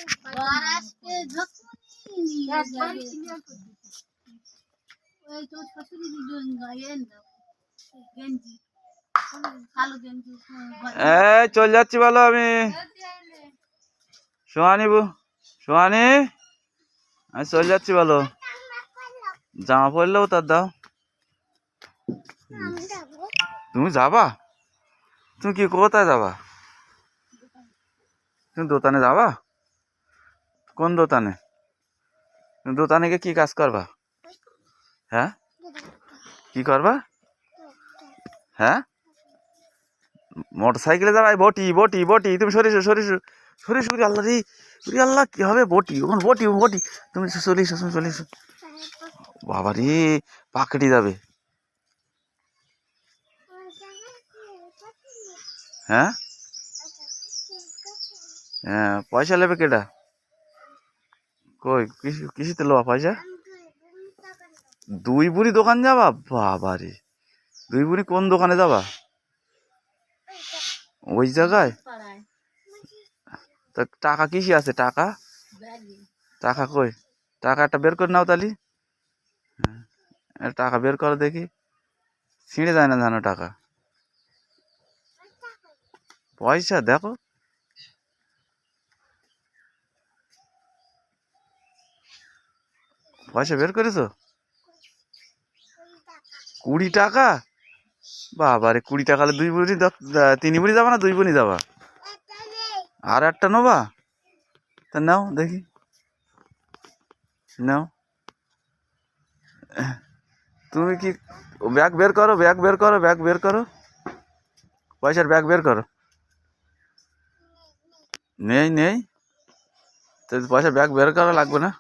আজকে যখনই নিয়ে যাবে ওই তো শাশুড়ি দুজন গায়েন গেঞ্জি কালো গেঞ্জি এই চলে যাচ্ছি বলো আমি সোহানি আমি চলে যাচ্ছি বলো জামা পড়লেও তার দাও তুমি যাবা তুমি কি কোথায় যাবা তুমি দোকানে যাবা কোন দোকানে তুমি দোকানে গিয়ে কি কাজ করবা হ্যাঁ কি করবা হ্যাঁ মোটর সাইকেলে যাবা বটি বটি বটি তুমি সরিষো সরিষো সরিষো আল্লাহ রে আল্লাহ কি হবে বটি ওখান বটি বটি তুমি চলিস চলিস বাবা রে পাকড়ি যাবে হ্যাঁ হ্যাঁ পয়সা নেবে কেটা কই কিসিতে লোয়া পয়সা দুই বুড়ি দোকান যাবা বাবা রে দুই বুড়ি কোন দোকানে যাবা ওই জায়গায় তা টাকা কিসে আছে টাকা টাকা কই টাকাটা বের করে নাও তালি হ্যাঁ টাকা বের করো দেখি ছিঁড়ে যায় না জানো টাকা পয়সা দেখো পয়সা বের করেছো 20 টাকা বাবা রে 20 টাকা হলে 2 বুড়ি 3 বুড়ি যাবা না 2 বুড়ি যাবা আর একটা নেবা তা নাও দেখি নাও তুমি কি ব্যাগ বের করো ব্যাগ বের করো ব্যাগ বের করো পয়সার ব্যাগ বের করো নেই নেই তো পয়সার ব্যাগ বের করা লাগবে না